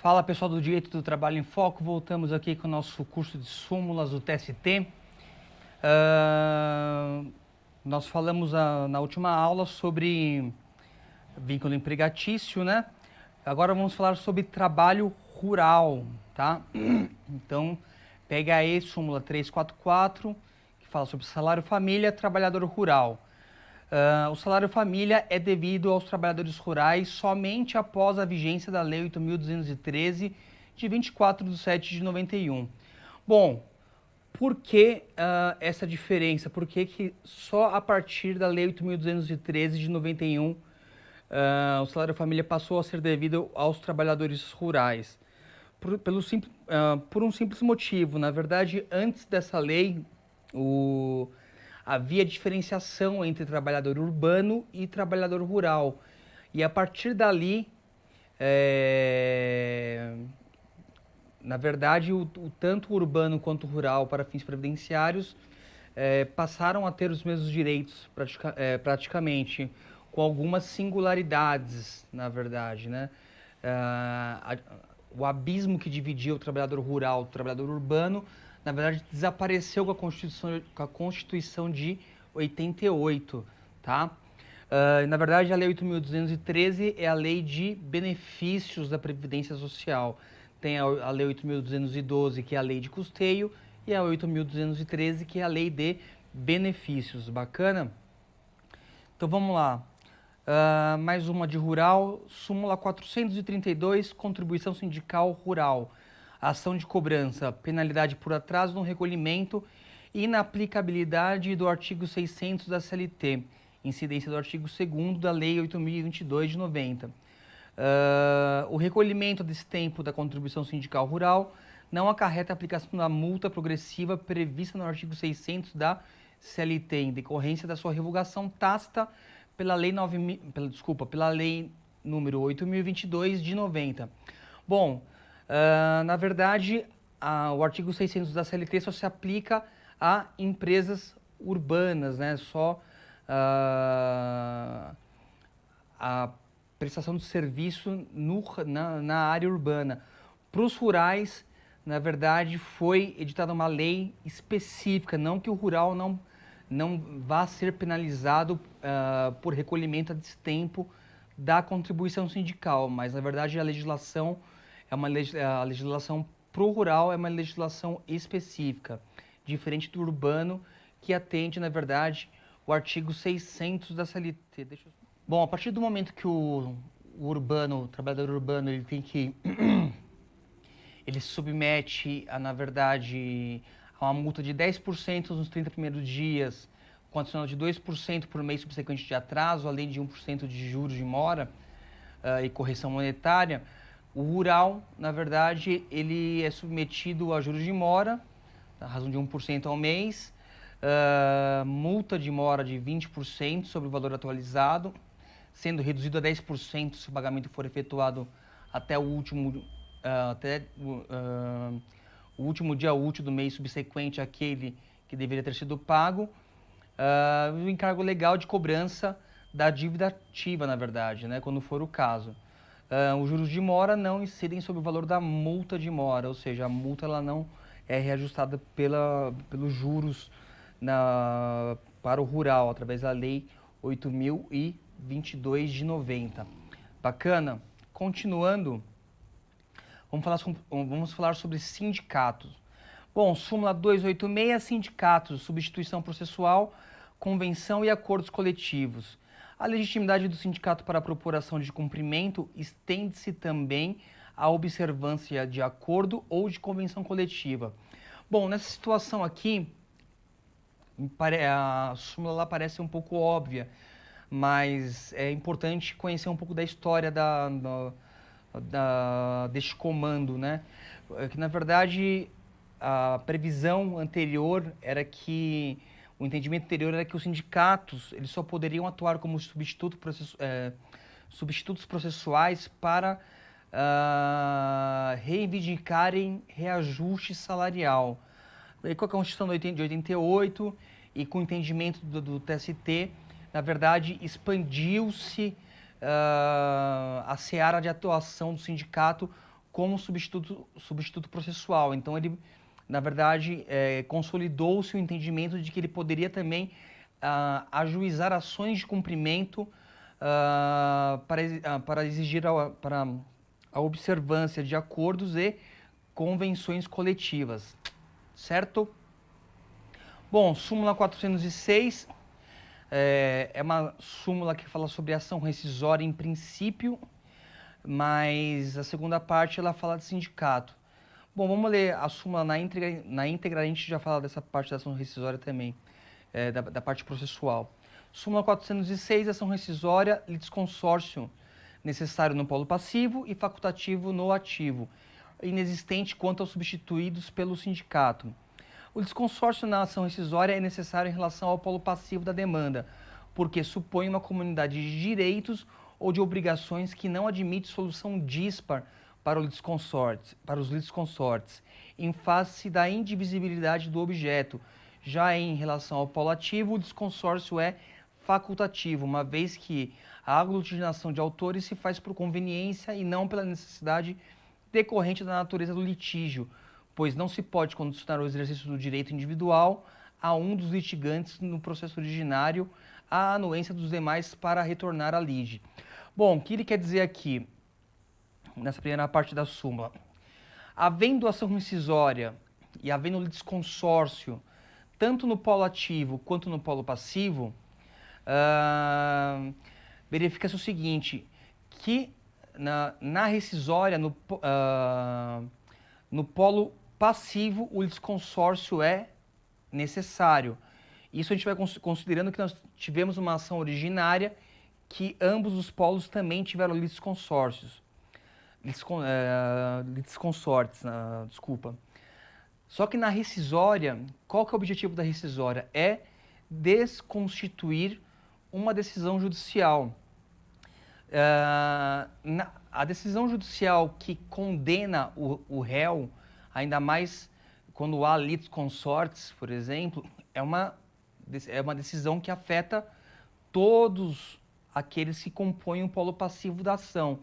Fala pessoal do Direito do Trabalho em Foco, voltamos aqui com o nosso curso de súmulas do TST. Nós falamos na última aula sobre vínculo empregatício, né? Agora vamos falar sobre trabalho rural, tá? Então, pega aí súmula 344, que fala sobre salário família, trabalhador rural. O salário família é devido aos trabalhadores rurais somente após a vigência da Lei 8.213, de 24 de 7 de 91. Bom, por que essa diferença? Por que só a partir da Lei 8.213 de 91 o salário família passou a ser devido aos trabalhadores rurais? Por um simples motivo. Na verdade, antes dessa lei, havia diferenciação entre trabalhador urbano e trabalhador rural. E a partir dali, na verdade, tanto urbano quanto rural, para fins previdenciários, passaram a ter os mesmos direitos, praticamente, com algumas singularidades, na verdade, né? O abismo que dividia o trabalhador rural do trabalhador urbano, na verdade, desapareceu com a Constituição de 88, tá? Na verdade, a Lei 8.213 é a lei de benefícios da Previdência Social. Tem a Lei 8.212, que é a lei de custeio, e a 8.213, que é a lei de benefícios. Bacana? Então, vamos lá. Mais uma de rural, súmula 432, contribuição sindical rural. Ação de cobrança, penalidade por atraso no recolhimento e inaplicabilidade do artigo 600 da CLT, incidência do artigo 2º da Lei 8.022 de 90. O recolhimento desse tempo da contribuição sindical rural não acarreta a aplicação da multa progressiva prevista no artigo 600 da CLT, em decorrência da sua revogação tácita pela Lei número 8.022 de 90. Bom, na verdade, o artigo 600 da CLT só se aplica a empresas urbanas, né? Só a prestação de serviço na área urbana. Para os rurais, na verdade, foi editada uma lei específica, não que o rural não vá ser penalizado por recolhimento a destempo da contribuição sindical, mas na verdade a legislação a legislação para o rural é uma legislação específica, diferente do urbano, que atende, na verdade, o artigo 600 da CLT. Bom, a partir do momento que o trabalhador urbano, ele tem que ele se submete na verdade, a uma multa de 10% nos 30 primeiros dias, com adicional de 2% por mês subsequente de atraso, além de 1% de juros de mora e correção monetária. O rural, na verdade, ele é submetido a juros de mora, na razão de 1% ao mês, multa de mora de 20% sobre o valor atualizado, sendo reduzido a 10% se o pagamento for efetuado até o último dia útil do mês subsequente àquele que deveria ter sido pago. O encargo legal de cobrança da dívida ativa, na verdade, né, quando for o caso. Os juros de mora não incidem sobre o valor da multa de mora, ou seja, a multa ela não é reajustada pelos juros para o rural, através da Lei 8.022 de 90. Bacana? Continuando, vamos falar sobre sindicatos. Bom, súmula 286, sindicatos, substituição processual, convenção e acordos coletivos. A legitimidade do sindicato para a propor ação de cumprimento estende-se também à observância de acordo ou de convenção coletiva. Bom, nessa situação aqui, a súmula lá parece um pouco óbvia, mas é importante conhecer um pouco da história deste comando, né? Que, na verdade, a previsão anterior era que o entendimento anterior era que os sindicatos eles só poderiam atuar como substitutos processuais para reivindicarem reajuste salarial. E com a Constituição de 88 e com o entendimento do TST, na verdade, expandiu-se a seara de atuação do sindicato como substituto processual. Então, ele, na verdade, consolidou-se o entendimento de que ele poderia também ajuizar ações de cumprimento para exigir para a observância de acordos e convenções coletivas, certo? Bom, súmula 406 é uma súmula que fala sobre ação rescisória em princípio, mas a segunda parte ela fala de sindicato. Bom, vamos ler a súmula na íntegra, a gente já fala dessa parte da ação rescisória também, da parte processual. Súmula 406, ação rescisória, litisconsórcio necessário no polo passivo e facultativo no ativo, inexistente quanto aos substituídos pelo sindicato. O litisconsórcio na ação rescisória é necessário em relação ao polo passivo da demanda, porque supõe uma comunidade de direitos ou de obrigações que não admite solução dispar para os litisconsortes, em face da indivisibilidade do objeto. Já em relação ao polo ativo, o litisconsórcio é facultativo, uma vez que a aglutinação de autores se faz por conveniência e não pela necessidade decorrente da natureza do litígio, pois não se pode condicionar o exercício do direito individual a um dos litigantes no processo originário à anuência dos demais para retornar à lide. Bom, o que ele quer dizer aqui, nessa primeira parte da súmula? Havendo ação rescisória e havendo litisconsórcio, tanto no polo ativo quanto no polo passivo, verifica-se o seguinte, que na rescisória, no polo passivo, o litisconsórcio é necessário. Isso a gente vai considerando que nós tivemos uma ação originária que ambos os polos também tiveram litisconsortes, desculpa. Só que na rescisória, qual que é o objetivo da rescisória? É desconstituir uma decisão judicial. A decisão judicial que condena o réu, ainda mais quando há litisconsortes, por exemplo, é uma decisão que afeta todos aqueles que compõem o polo passivo da ação.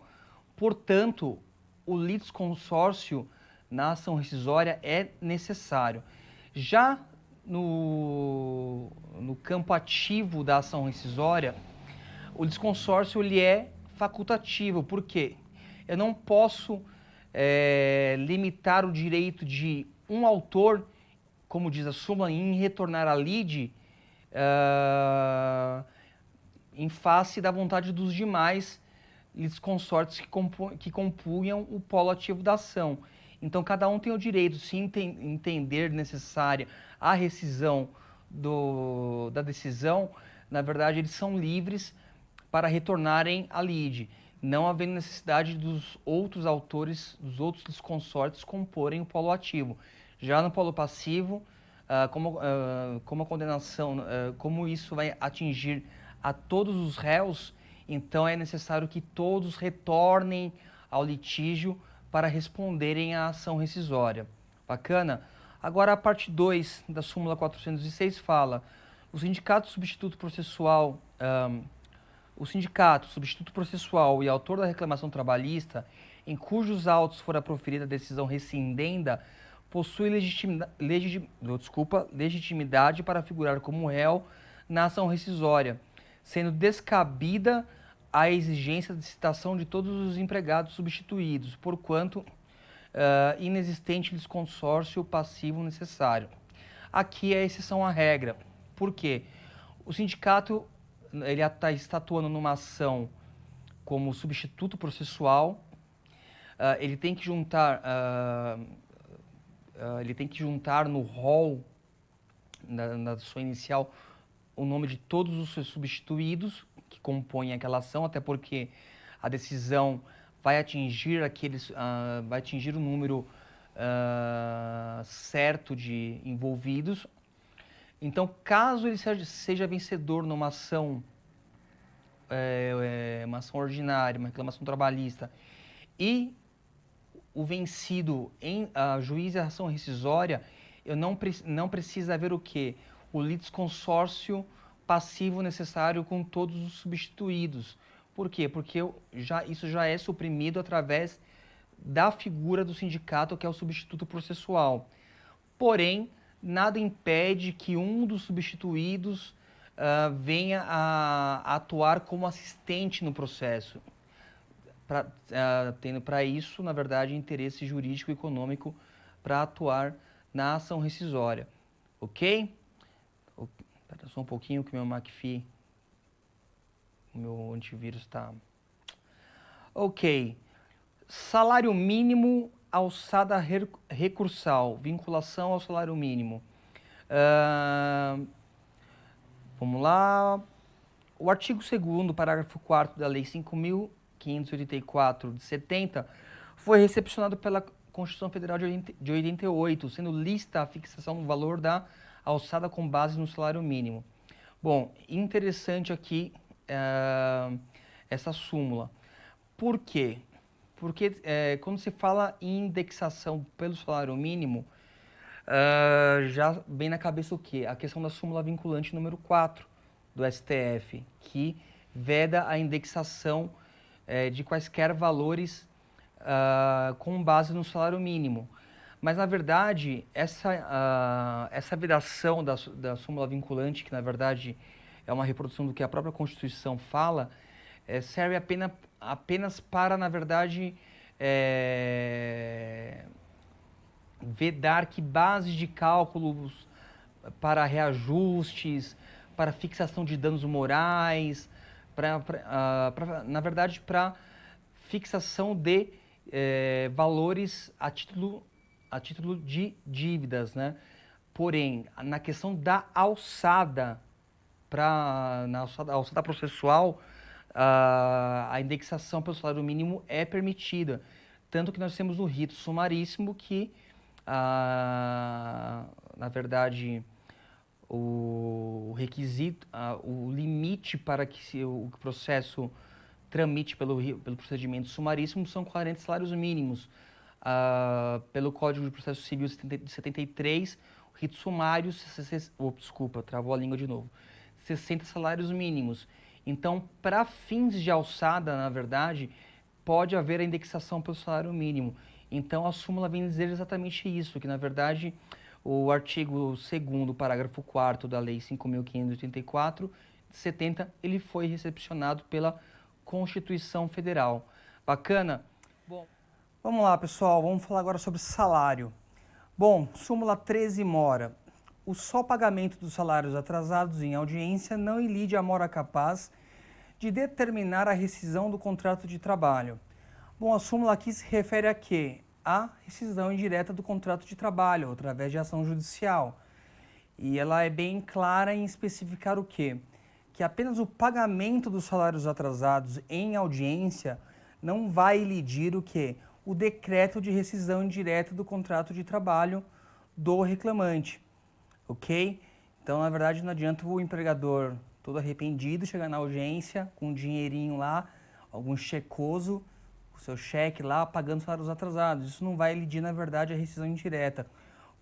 Portanto, o litisconsórcio na ação rescisória é necessário. Já no campo ativo da ação rescisória, o litisconsórcio ele é facultativo. Por quê? Eu não posso limitar o direito de um autor, como diz a súmula, em retornar à lide em face da vontade dos demais litisconsortes que compunham o polo ativo da ação. Então, cada um tem o direito, se entender necessária a rescisão da decisão, na verdade, eles são livres para retornarem à lide, não havendo necessidade dos outros autores, dos outros litisconsortes comporem o polo ativo. Já no polo passivo, como a condenação, como isso vai atingir a todos os réus, então é necessário que todos retornem ao litígio para responderem à ação rescisória. Bacana? Agora a parte 2 da súmula 406 fala: o sindicato substituto processual e autor da reclamação trabalhista, em cujos autos fora proferida a decisão rescindenda, possui legitimidade para figurar como réu na ação rescisória, sendo descabida a exigência de citação de todos os empregados substituídos, porquanto inexistente litisconsórcio passivo necessário. Aqui é exceção à regra. Por quê? O sindicato ele está atuando numa ação como substituto processual, ele tem que juntar no rol, na sua inicial, o nome de todos os seus substituídos que compõem aquela ação, até porque a decisão vai atingir o número certo de envolvidos. Então, caso ele seja vencedor numa ação, uma ação ordinária, uma reclamação trabalhista, e o vencido em juízo e ação rescisória, não precisa haver o quê? O litisconsórcio passivo necessário com todos os substituídos. Por quê? Porque isso já é suprimido através da figura do sindicato, que é o substituto processual. Porém, nada impede que um dos substituídos venha a atuar como assistente no processo, tendo para isso, na verdade, interesse jurídico e econômico para atuar na ação rescisória. Ok? Espera só um pouquinho que meu McAfee, meu antivírus está... Ok. Salário mínimo, alçada recursal, vinculação ao salário mínimo. Vamos lá. O artigo 2º, parágrafo 4º da Lei 5.584 de 70 foi recepcionado pela Constituição Federal de 88, sendo lícita a fixação do valor da alçada com base no salário mínimo. Bom, interessante aqui essa súmula. Por quê? Porque quando se fala em indexação pelo salário mínimo, já vem na cabeça o quê? A questão da súmula vinculante número 4 do STF, que veda a indexação de quaisquer valores com base no salário mínimo. Mas, na verdade, essa vedação da súmula vinculante, que, na verdade, é uma reprodução do que a própria Constituição fala, serve apenas para, na verdade, vedar que bases de cálculos para reajustes, para fixação de danos morais, na verdade, para fixação de valores a título de dívidas, né? Porém, na questão da alçada, na alçada processual, a indexação pelo salário mínimo é permitida. Tanto que nós temos o rito sumaríssimo que, na verdade, o requisito, o limite para que o processo tramite pelo procedimento sumaríssimo são 40 salários mínimos. Pelo Código de Processo Civil de 73, o rito sumário, desculpa, travou a língua de novo, 60 salários mínimos. Então, para fins de alçada, na verdade, pode haver a indexação pelo salário mínimo. Então, a súmula vem dizer exatamente isso, que, na verdade, o artigo 2º, parágrafo 4º da Lei 5.584, de 70, ele foi recepcionado pela Constituição Federal. Bacana? Bom, vamos lá, pessoal, vamos falar agora sobre salário. Bom, súmula 13 mora. O só pagamento dos salários atrasados em audiência não ilide a mora capaz de determinar a rescisão do contrato de trabalho. Bom, a súmula aqui se refere a quê? A rescisão indireta do contrato de trabalho, através de ação judicial. E ela é bem clara em especificar o quê? Que apenas o pagamento dos salários atrasados em audiência não vai ilidir o quê? O decreto de rescisão indireta do contrato de trabalho do reclamante. Ok? Então, na verdade, não adianta o empregador todo arrependido chegar na audiência com um dinheirinho lá, algum checoso, o seu cheque lá, pagando salários atrasados. Isso não vai elidir, na verdade, a rescisão indireta,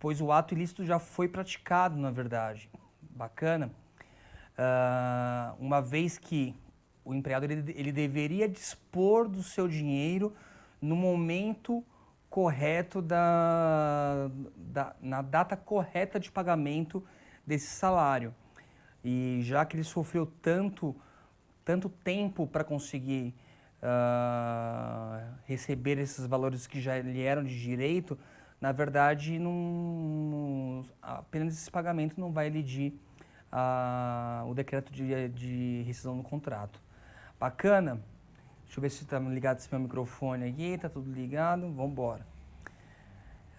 pois o ato ilícito já foi praticado, na verdade. Bacana? Uma vez que o empregador ele deveria dispor do seu dinheiro no momento correto, na data correta de pagamento desse salário. E já que ele sofreu tanto tempo para conseguir receber esses valores que já lhe eram de direito, na verdade, apenas esse pagamento não vai elidir o decreto de rescisão do contrato. Bacana? Deixa eu ver se está ligado esse meu microfone aqui. Está tudo ligado? Vamos embora.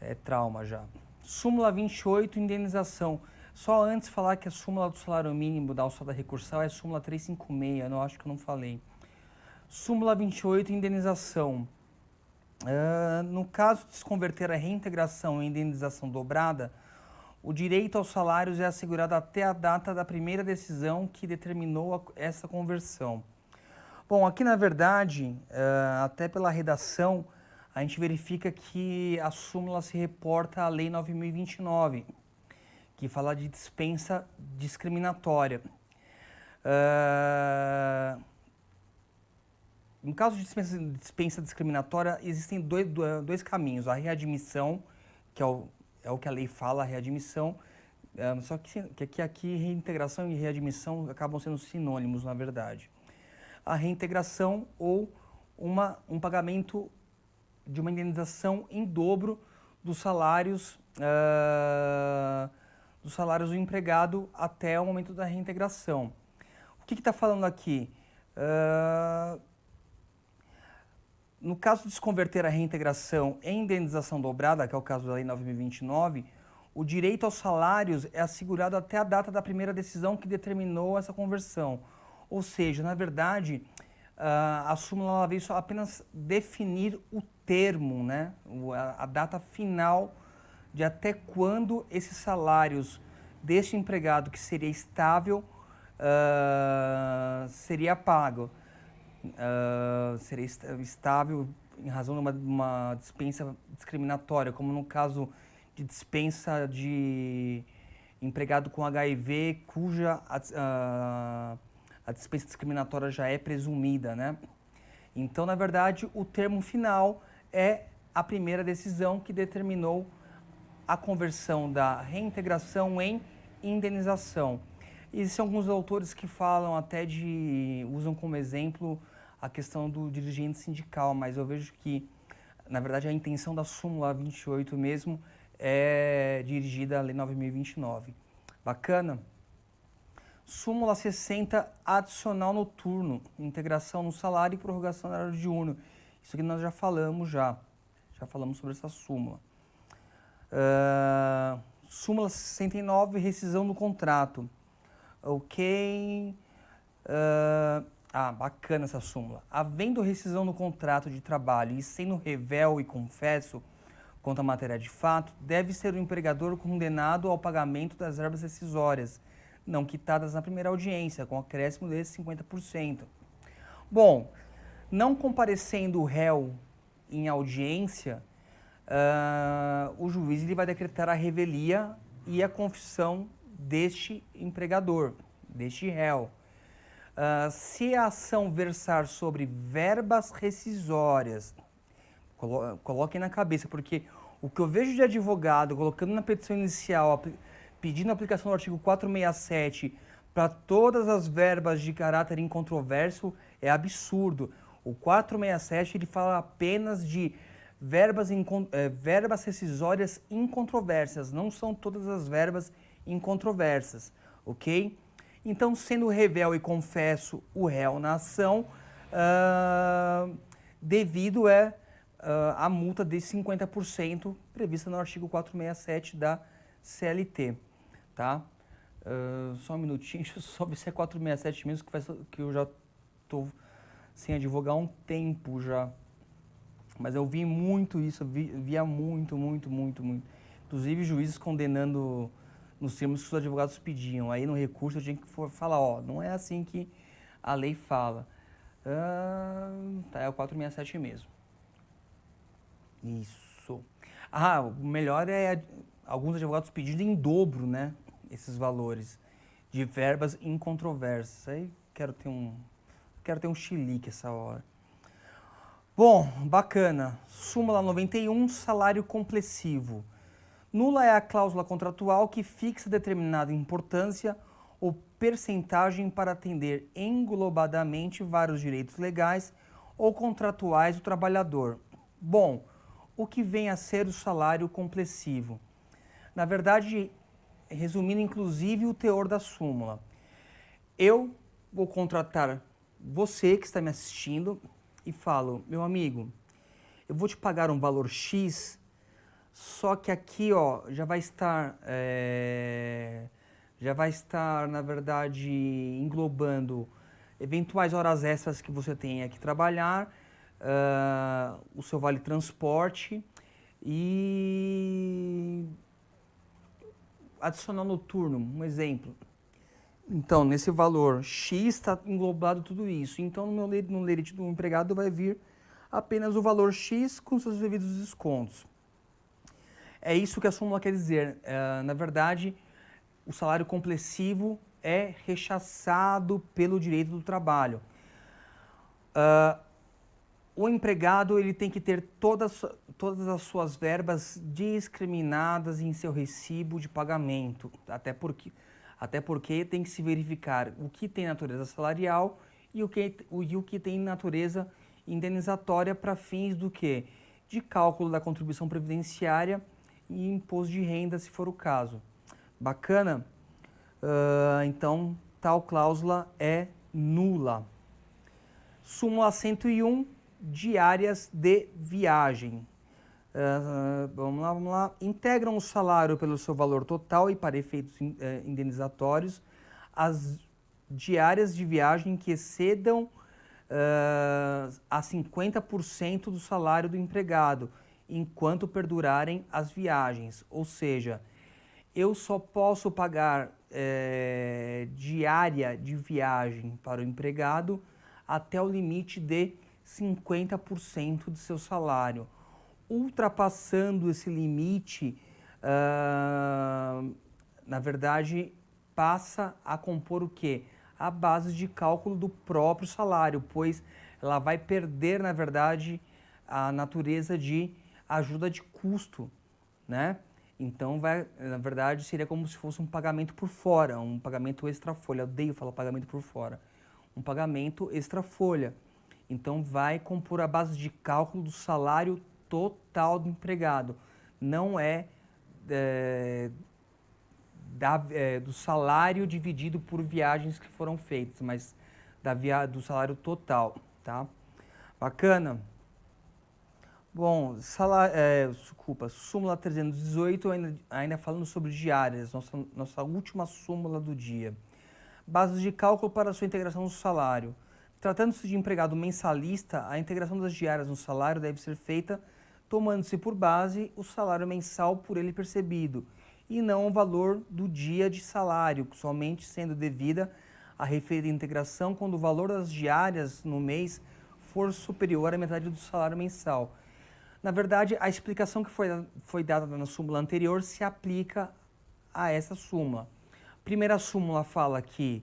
É trauma já. Súmula 28, indenização. Só antes falar que a súmula do salário mínimo da alçada recursal é súmula 356, eu acho que eu não falei. Súmula 28, indenização. No caso de se converter a reintegração em indenização dobrada, o direito aos salários é assegurado até a data da primeira decisão que determinou essa conversão. Bom, aqui na verdade, até pela redação, a gente verifica que a súmula se reporta à Lei 9.029, que fala de dispensa discriminatória. no caso de dispensa discriminatória, existem dois caminhos. A readmissão, que é o que a lei fala, a readmissão, só que aqui reintegração e readmissão acabam sendo sinônimos, na verdade. A reintegração ou um pagamento de uma indenização em dobro dos salários do empregado até o momento da reintegração. O que está falando aqui? No caso de se converter a reintegração em indenização dobrada, que é o caso da Lei 9.029, o direito aos salários é assegurado até a data da primeira decisão que determinou essa conversão. Ou seja, na verdade, a súmula veio só apenas definir o termo, né? A data final de até quando esses salários deste empregado que seria estável seria pago. Seria estável em razão de uma dispensa discriminatória, como no caso de dispensa de empregado com HIV, cuja a dispensa discriminatória já é presumida, né? Então, na verdade, o termo final é a primeira decisão que determinou a conversão da reintegração em indenização. Existem alguns autores que falam usam como exemplo a questão do dirigente sindical, mas eu vejo que, na verdade, a intenção da súmula 28 mesmo é dirigida à Lei 9.029. Bacana? Súmula 60, adicional noturno, integração no salário e prorrogação do horário diurno. Isso aqui nós já falamos sobre essa súmula. Súmula 69, rescisão do contrato. Ok. Bacana essa súmula. Havendo rescisão no contrato de trabalho e sendo revel e confesso quanto à matéria de fato, deve ser o empregador condenado ao pagamento das verbas rescisórias, não quitadas na primeira audiência, com acréscimo de 50%. Bom, não comparecendo o réu em audiência, o juiz ele vai decretar a revelia e a confissão deste empregador, deste réu. Se a ação versar sobre verbas rescisórias, coloquem na cabeça, porque o que eu vejo de advogado colocando na petição inicial, pedindo a aplicação do artigo 467 para todas as verbas de caráter incontroverso, é absurdo. O 467 ele fala apenas de verbas rescisórias incontroversas, não são todas as verbas incontroversas, ok? Então, sendo revel e confesso o réu na ação, devido a multa de 50% prevista no artigo 467 da CLT, tá? Só um minutinho, deixa eu só ver se é 467 mesmo, que eu já estou sem advogar há um tempo já. Mas eu vi muito isso, via muito. Inclusive juízes condenando nos termos que os advogados pediam. Aí no recurso eu tinha que falar, não é assim que a lei fala. É o 467 mesmo. Isso. O melhor é alguns advogados pedindo em dobro, né, esses valores de verbas incontroversas. Aí quero ter um chilique essa hora. Bom, bacana. Súmula 91, salário complessivo. Nula é a cláusula contratual que fixa determinada importância ou percentagem para atender englobadamente vários direitos legais ou contratuais do trabalhador. Bom, o que vem a ser o salário complessivo? Na verdade, resumindo inclusive o teor da súmula, eu vou contratar você que está me assistindo e falo, meu amigo, eu vou te pagar um valor X, só que aqui já vai estar, na verdade, englobando eventuais horas extras que você tenha que trabalhar, o seu vale transporte e adicional noturno, um exemplo. Então, nesse valor X está englobado tudo isso. Então, no lerite do empregado vai vir apenas o valor X com seus devidos descontos. É isso que a súmula quer dizer. Na verdade, o salário complessivo é rechaçado pelo direito do trabalho. o empregado ele tem que ter todas as suas verbas discriminadas em seu recibo de pagamento, até porque tem que se verificar o que tem natureza salarial e o que tem natureza indenizatória para fins do quê? De cálculo da contribuição previdenciária e imposto de renda, se for o caso. Bacana? Então, tal cláusula é nula. Súmula 101, diárias de viagem. Vamos lá. Integram o salário pelo seu valor total e para efeitos indenizatórios as diárias de viagem que excedam a 50% do salário do empregado, enquanto perdurarem as viagens. Ou seja, eu só posso pagar diária de viagem para o empregado até o limite de 50% do seu salário. Ultrapassando esse limite, na verdade, passa a compor o quê? A base de cálculo do próprio salário, pois ela vai perder, na verdade, a natureza de ajuda de custo, né? Então, na verdade, seria como se fosse um pagamento por fora, um pagamento extra-folha. Eu odeio falar pagamento por fora. Um pagamento extra-folha. Então, vai compor a base de cálculo do salário total do empregado. Não do salário dividido por viagens que foram feitas, mas do salário total, tá? Bacana? Bom, súmula 318, ainda falando sobre diárias, nossa última súmula do dia. Bases de cálculo para a sua integração no salário. Tratando-se de empregado mensalista, a integração das diárias no salário deve ser feita tomando-se por base o salário mensal por ele percebido, e não o valor do dia de salário, somente sendo devida a referida integração quando o valor das diárias no mês for superior à metade do salário mensal. Na verdade, a explicação que foi dada na súmula anterior se aplica a essa súmula. A primeira súmula fala que,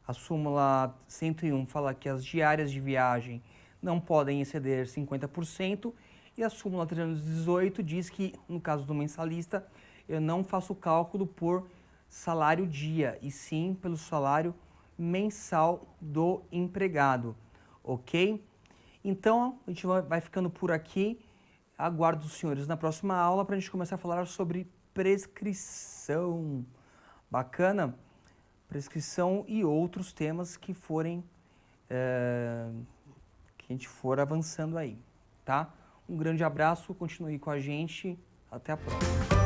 a súmula 101 fala que as diárias de viagem não podem exceder 50%, e a súmula 318 diz que, no caso do mensalista, eu não faço cálculo por salário dia, e sim pelo salário mensal do empregado, ok? Então, a gente vai ficando por aqui. Aguardo os senhores na próxima aula para a gente começar a falar sobre prescrição. Bacana? Prescrição e outros temas que forem, que a gente for avançando aí, tá? Um grande abraço, continue com a gente, até a próxima.